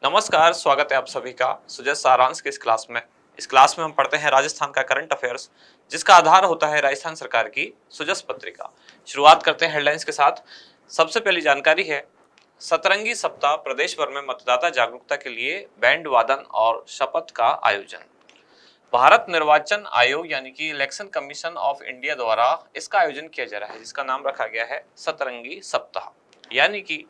नमस्कार, स्वागत है आप सभी का सुजय सारांश की इस क्लास में। इस क्लास में हम पढ़ते हैं राजस्थान का करंट अफेयर्स, जिसका आधार होता है राजस्थान सरकार की सुजस पत्रिका। शुरुआत करते हैं हेडलाइंस के साथ। सबसे पहली जानकारी है, सतरंगी सप्ताह प्रदेश भर में मतदाता जागरूकता के लिए बैंड वादन और शपथ का आयोजन। भारत निर्वाचन आयोग यानी कि इलेक्शन कमीशन ऑफ इंडिया द्वारा इसका आयोजन किया जा रहा है, जिसका नाम रखा गया है सतरंगी सप्ताह। यानी कि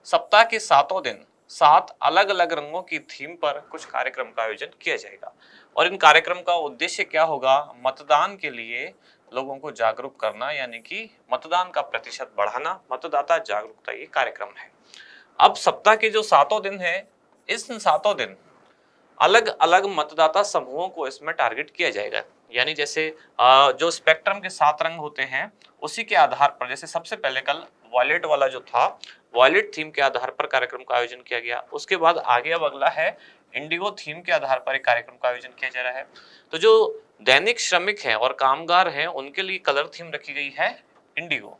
सप्ताह के सातों दिन 7 अलग अलग रंगों की थीम पर कुछ कार्यक्रम का आयोजन किया जाएगा। और इन कार्यक्रम का उद्देश्य क्या होगा? मतदान के लिए लोगों को जागरूक करना, यानी कि मतदान का प्रतिशत बढ़ाना, मतदाता जागरूकता ये कार्यक्रम है। अब सप्ताह के जो सातों दिन है, इस सातों दिन अलग अलग मतदाता समूहों को इसमें टारगेट किया जाएगा। यानी जैसे जो स्पेक्ट्रम के 7 रंग होते हैं, उसी के आधार पर, जैसे सबसे पहले कल वॉयलेट वाला जो था, वॉयलेट थीम के आधार पर कार्यक्रम का आयोजन किया गया। उसके बाद आगे अब अगला है इंडिगो थीम के आधार पर एक कार्यक्रम का आयोजन किया जा रहा है। तो जो दैनिक श्रमिक हैं और कामगार हैं, उनके लिए कलर थीम रखी गई है इंडिगो,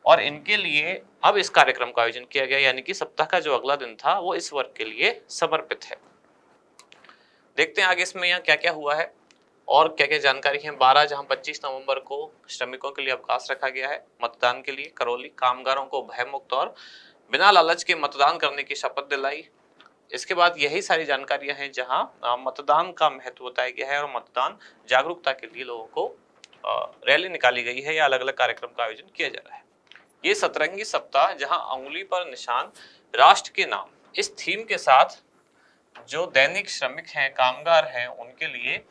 और इनके लिए अब इस कार्यक्रम का आयोजन किया गया। यानी कि सप्ताह का जो अगला दिन था वो इस वर्ग के लिए समर्पित है। देखते हैं आगे इसमें यहाँ क्या क्या हुआ है और क्या क्या जानकारी है। 12 जहां 25 नवंबर को श्रमिकों के लिए अवकाश रखा गया है मतदान के लिए। करौली कामगारों को भयमुक्त और बिना लालच के मतदान करने की शपथ दिलाई। इसके बाद यही सारी जानकारियां हैं जहां मतदान का महत्व बताया गया है और मतदान जागरूकता के लिए लोगों को रैली निकाली गई है या अलग अलग कार्यक्रम का आयोजन किया जा रहा है। ये सतरंगी सप्ताह जहां अंगुली पर निशान राष्ट्र के नाम, इस थीम के साथ जो दैनिक श्रमिक हैं, कामगार हैं, उनके लिए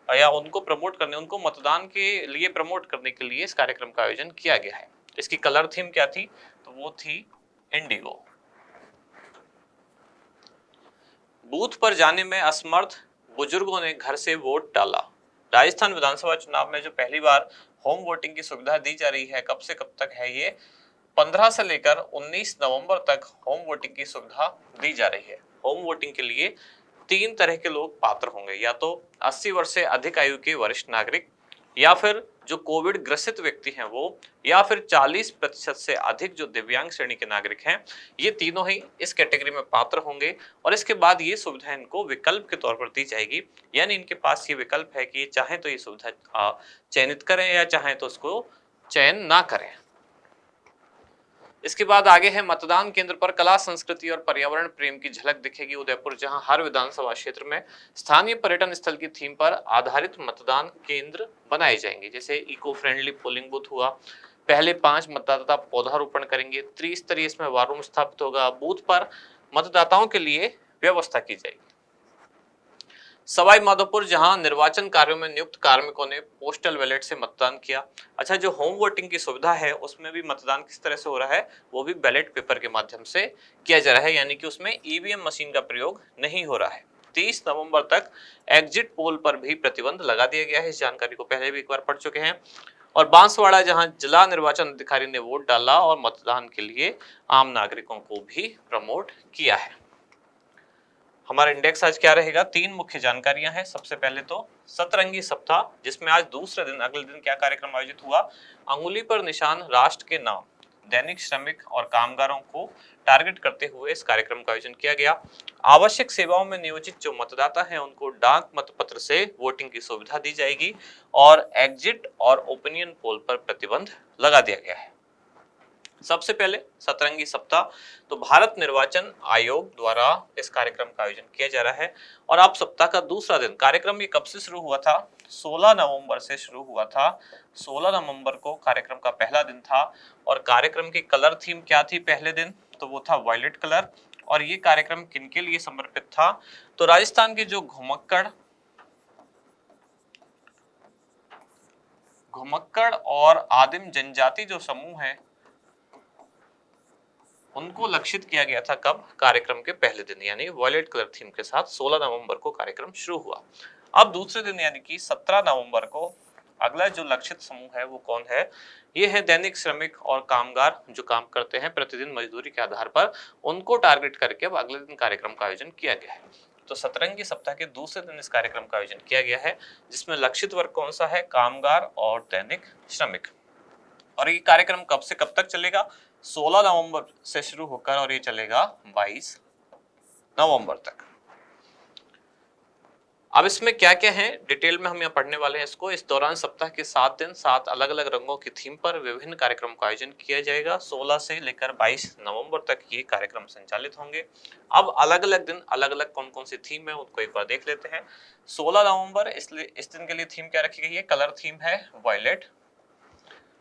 या उनको प्रमोट करने, उनको मतदान के लिए प्रमोट करने के लिए इस कार्यक्रम का आयोजन किया गया है। इसकी कलर थीम क्या थी? तो वो थी इंडिगो। बूथ पर जाने में असमर्थ बुजुर्गों ने घर से वोट डाला। राजस्थान विधानसभा चुनाव में जो पहली बार होम वोटिंग की सुविधा दी जा रही है, कब से कब तक है ये? 15 से लेकर 19 नवंबर तक होम वोटिंग की सुविधा दी जा रही है। होम वोटिंग के लिए 3 तरह के लोग पात्र होंगे, या तो 80 वर्ष से अधिक आयु के वरिष्ठ नागरिक, या फिर जो कोविड ग्रसित व्यक्ति हैं वो, या फिर 40% से अधिक जो दिव्यांग श्रेणी के नागरिक हैं। ये तीनों ही इस कैटेगरी में पात्र होंगे और इसके बाद ये सुविधा इनको विकल्प के तौर पर दी जाएगी। यानी इनके पास ये विकल्प है कि चाहे तो ये सुविधा चयनित करें या चाहे तो उसको चयन ना करें। इसके बाद आगे है, मतदान केंद्र पर कला, संस्कृति और पर्यावरण प्रेम की झलक दिखेगी। उदयपुर जहां हर विधानसभा क्षेत्र में स्थानीय पर्यटन स्थल की थीम पर आधारित मतदान केंद्र बनाए जाएंगे। जैसे इको फ्रेंडली पोलिंग बूथ हुआ, पहले 5 मतदाता पौधारोपण करेंगे, त्रिस्तरीय इसमें वार रूम स्थापित होगा, बूथ पर मतदाताओं के लिए व्यवस्था की जाएगी। सवाई माधोपुर जहां निर्वाचन कार्यों में नियुक्त कार्मिकों ने पोस्टल बैलेट से मतदान किया। अच्छा, जो होम वोटिंग की सुविधा है उसमें भी मतदान किस तरह से हो रहा है? वो भी बैलेट पेपर के माध्यम से किया जा रहा है, यानी कि उसमें ईवीएम मशीन का प्रयोग नहीं हो रहा है। 30 नवंबर तक एग्जिट पोल पर भी प्रतिबंध लगा दिया गया है। इस जानकारी को पहले भी एक बार पढ़ चुके हैं। और बांसवाड़ा जहां जिला निर्वाचन अधिकारी ने वोट डाला और मतदान के लिए आम नागरिकों को भी प्रमोट किया है। हमारा इंडेक्स आज क्या रहेगा? 3 मुख्य जानकारियां हैं। सबसे पहले तो सतरंगी सप्ताह, जिसमें आज दूसरे दिन, अगले दिन क्या कार्यक्रम आयोजित हुआ? अंगुली पर निशान राष्ट्र के नाम, दैनिक श्रमिक और कामगारों को टारगेट करते हुए इस कार्यक्रम का आयोजन किया गया। आवश्यक सेवाओं में नियोजित जो मतदाता हैं उनको डाक मतपत्र से वोटिंग की सुविधा दी जाएगी और एग्जिट और ओपिनियन पोल पर प्रतिबंध लगा दिया गया है। सबसे पहले सतरंगी सप्ताह, तो भारत निर्वाचन आयोग द्वारा इस कार्यक्रम का आयोजन किया जा रहा है। और अब सप्ताह का दूसरा दिन, कार्यक्रम ये कब से शुरू हुआ था? 16 नवंबर से शुरू हुआ था। 16 नवंबर को कार्यक्रम का पहला दिन था और कार्यक्रम की कलर थीम क्या थी पहले दिन? तो वो था वायलेट कलर। और ये कार्यक्रम किनके लिए समर्पित था? तो राजस्थान के जो घुमक्कड़ और आदिम जनजाति जो समूह है उनको लक्षित किया गया था। कब? कार्यक्रम के पहले दिन, यानी वॉयलेट कलर थीम के साथ 16 नवंबर को कार्यक्रम शुरू हुआ। अब दूसरे दिन यानी कि 17 नवंबर को अगला जो लक्षित समूह है वो कौन है? ये है दैनिक श्रमिक और कामगार जो काम करते हैं प्रतिदिन मजदूरी के आधार पर, उनको टारगेट करके अब अगले दिन कार्यक्रम का आयोजन किया गया है। तो सतरंगी सप्ताह के दूसरे दिन इस कार्यक्रम का आयोजन किया गया है, जिसमें लक्षित वर्ग कौन सा है? कामगार और दैनिक श्रमिक। और ये कार्यक्रम कब से कब तक चलेगा? 16 नवंबर से शुरू होकर और ये चलेगा 22 नवंबर तक। अब इसमें क्या क्या है डिटेल में हम यहाँ पढ़ने वाले हैं इसको। इस दौरान सप्ताह के 7 दिन 7 अलग अलग रंगों की थीम पर विभिन्न कार्यक्रम का आयोजन किया जाएगा। 16 से लेकर 22 नवंबर तक ये कार्यक्रम संचालित होंगे। अब अलग अलग दिन अलग अलग कौन कौन सी थीम है उनको एक बार देख लेते हैं। 16 नवंबर इसलिए इस दिन के लिए थीम क्या रखी गई है, कलर थीम है वॉयलेट।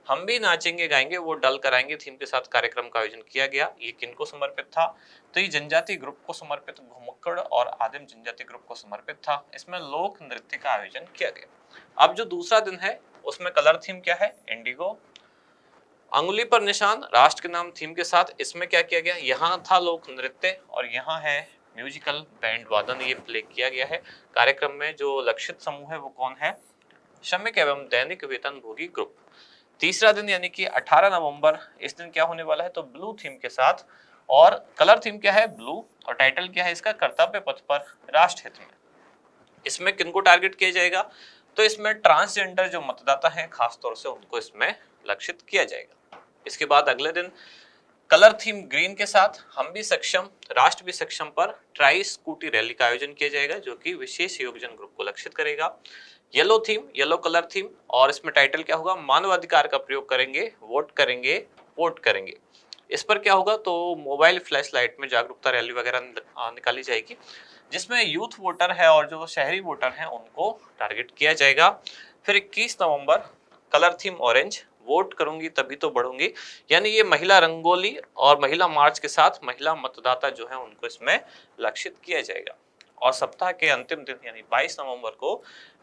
हम भी नाचेंगे गाएंगे वो डल कराएंगे थीम के साथ कार्यक्रम का आयोजन किया गया। ये किनको समर्पित था, तो ये जनजाति ग्रुप को समर्पित, घुमक्कड़ और आदिम जनजाति ग्रुप को समर्पित था। इसमें लोक नृत्य का आयोजन किया गया। अब जो दूसरा दिन है उसमें कलर थीम क्या है, इंडिगो। अंगुली पर निशान राष्ट्र के नाम थीम के साथ इसमें क्या किया गया, यहाँ था लोक नृत्य और यहाँ है म्यूजिकल बैंड वादन, ये प्ले किया गया है। कार्यक्रम में जो लक्षित समूह है वो कौन है, श्रमिक एवं दैनिक वेतन भोगी ग्रुप। तीसरा दिन यानी कि 18 नवंबर, इस दिन क्या होने वाला है, तो ब्लू थीम के साथ, और कलर थीम क्या है ब्लू, और टाइटल क्या है इसका, कर्तव्य पथ पर राष्ट्र हित में। इसमें किनको टारगेट किया जाएगा, तो इसमें ट्रांसजेंडर जो मतदाता हैं खासतौर से उनको इसमें लक्षित किया जाएगा। इसके बाद अगले दिन कलर थीम ग्रीन के साथ हम भी सक्षम राष्ट्र भी सक्षम पर ट्राई स्कूटी रैली का आयोजन किया जाएगा जो कि विशेष योगजन ग्रुप को लक्षित करेगा। Yellow theme, yellow colour theme, और इसमें टाइटल क्या होगा, मानवाधिकार का प्रयोग करेंगे, वोट करेंगे, वोट करेंगे। इस पर क्या होगा, तो मोबाइल फ्लैश लाइट में जागरूकता रैली वगैरह निकाली जाएगी जिसमें यूथ वोटर है और जो शहरी वोटर हैं उनको टारगेट किया जाएगा। फिर 21 नवंबर कलर थीम ऑरेंज, वोट करूंगी तभी तो बढ़ूंगी, यानी ये महिला रंगोली और महिला मार्च के साथ महिला मतदाता जो है उनको इसमें लक्षित किया जाएगा। और सप्ताह के अंतिम दिन यानी 22 नवंबर को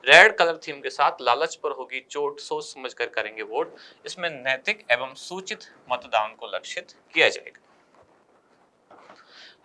रेड कलर थीम के साथ लालच पर होगी चोट, सोच समझ कर करेंगे वोट। इसमें नैतिक एवं सूचित मतदान को लक्षित किया जाएगा।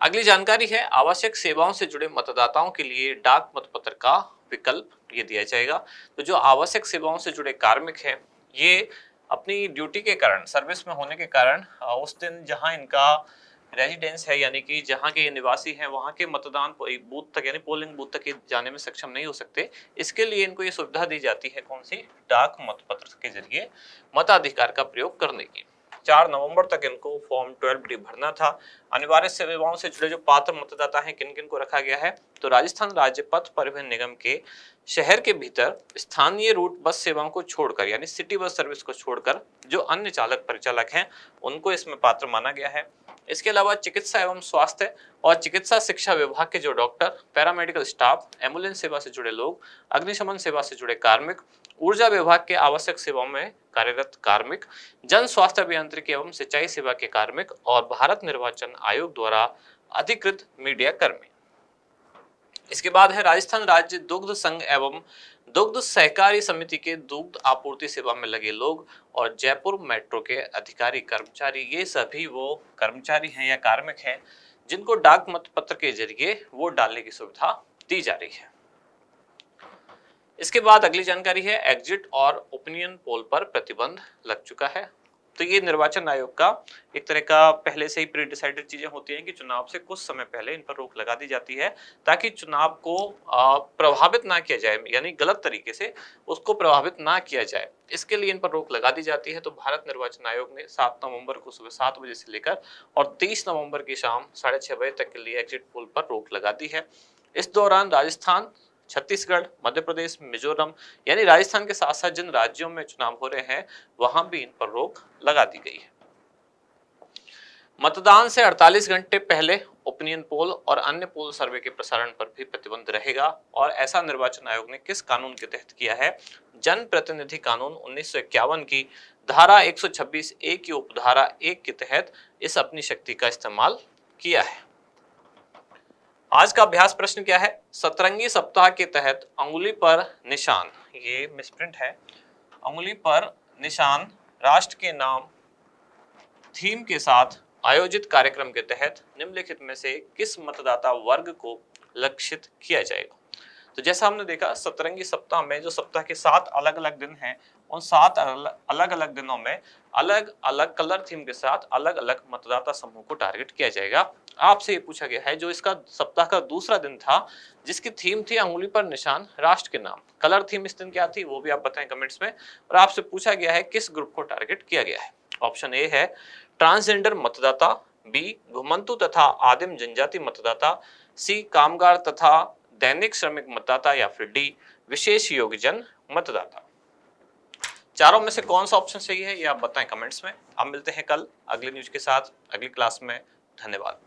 अगली जानकारी है आवश्यक सेवाओं से जुड़े मतदाताओं के लिए डाक मतपत्र का विकल्प ये दिया जाएगा। तो जो आवश्यक सेवाओं से जुड़े कार्मिक हैं ये अपनी ड्यूटी के कारण, सर्विस में होने के कारण उस दिन जहां इनका रेजिडेंस है यानी कि जहां के निवासी हैं वहां के मतदान बूथ तक यानी पोलिंग बूथ तक जाने में सक्षम नहीं हो सकते। इसके लिए इनको ये सुविधा दी जाती है कौन सी, डाक मतपत्र के जरिए मताधिकार का प्रयोग करने की। 4 नवंबर तक इनको फॉर्म 12D भरना था। अनिवार्य सेवाओं से जुड़े जो पात्र मतदाता हैं किन किन को रखा गया है, तो राजस्थान राज्य पथ परिवहन निगम के शहर के भीतर स्थानीय रूट बस सेवाओं को छोड़कर यानी सिटी बस सर्विस को छोड़कर जो अन्य चालक परिचालक हैं उनको इसमें पात्र माना गया है। इसके अलावा चिकित्सा एवं स्वास्थ्य और चिकित्सा शिक्षा विभाग के जो डॉक्टर, पैरामेडिकल स्टाफ, एम्बुलेंस सेवा से जुड़े लोग, अग्निशमन सेवा से जुड़े कार्मिक, ऊर्जा विभाग के आवश्यक सेवाओं में कार्यरत कार्मिक, जन स्वास्थ्य अभियांत्रिकी एवं सिंचाई सेवा के कार्मिक और भारत निर्वाचन आयोग द्वारा अधिकृत मीडिया कर्मी। इसके बाद है राजस्थान राज्य दुग्ध संघ एवं दुग्ध सहकारी समिति के दुग्ध आपूर्ति सेवा में लगे लोग और जयपुर मेट्रो के अधिकारी कर्मचारी, ये सभी वो कर्मचारी हैं या कार्मिक हैं जिनको डाक मतपत्र के जरिए वोट डालने की सुविधा दी जा रही है। इसके बाद अगली जानकारी है एग्जिट और ओपिनियन पोल पर प्रतिबंध लग चुका है। तो ये निर्वाचन आयोग का एक तरह का पहले से ही प्री डिसाइडेड चीजें होती हैं कि चुनाव से कुछ समय पहले इन पर रोक लगा दी जाती है ताकि चुनाव को प्रभावित ना किया जाए, यानी गलत तरीके से उसको प्रभावित ना किया जाए, इसके लिए इन पर रोक लगा दी जाती है। तो भारत निर्वाचन आयोग ने 7 नवंबर को सुबह 7 बजे से लेकर और 30 नवंबर की शाम 6:30 बजे तक के लिए एग्जिट पोल पर रोक लगा दी है। इस दौरान राजस्थान, छत्तीसगढ़, मध्य प्रदेश, मिजोरम यानी राजस्थान के साथ साथ जिन राज्यों में चुनाव हो रहे हैं वहां भी इन पर रोक लगा दी गई है। मतदान से 48 घंटे पहले ओपिनियन पोल और अन्य पोल सर्वे के प्रसारण पर भी प्रतिबंध रहेगा। और ऐसा निर्वाचन आयोग ने किस कानून के तहत किया है, जन प्रतिनिधि कानून 1951 की धारा 126A की उपधारा 1 के तहत इस अपनी शक्ति का इस्तेमाल किया है। आज का अभ्यास प्रश्न क्या है, सतरंगी सप्ताह के तहत अंगुली पर निशान, ये मिसप्रिंट है, अंगुली पर निशान राष्ट्र के नाम थीम के साथ आयोजित कार्यक्रम के तहत निम्नलिखित में से किस मतदाता वर्ग को लक्षित किया जाएगा। तो जैसा हमने देखा सतरंगी सप्ताह में जो सप्ताह के 7 अलग अलग दिन हैं उन 7 अलग अलग दिनों में अलग अलग कलर थीम के साथ अलग अलग मतदाता समूह को टारगेट किया जाएगा। आपसे ये पूछा गया है जो इसका सप्ताह का दूसरा दिन था जिसकी थीम थी अंगुली पर निशान राष्ट्र के नाम, कलर थीम इस दिन क्या थी वो भी आप बताएं कमेंट्स में। और आपसे पूछा गया है किस ग्रुप को टारगेट किया गया है। ऑप्शन ए है ट्रांसजेंडर मतदाता, बी घुमंतु तथा आदिम जनजाति मतदाता, सी कामगार तथा दैनिक श्रमिक मतदाता, या फिर डी विशेष योग्यजन मतदाता। चारों में से कौन सा ऑप्शन सही है ये आप बताएं कमेंट्स में। आप मिलते हैं कल अगली न्यूज के साथ अगली क्लास में। धन्यवाद।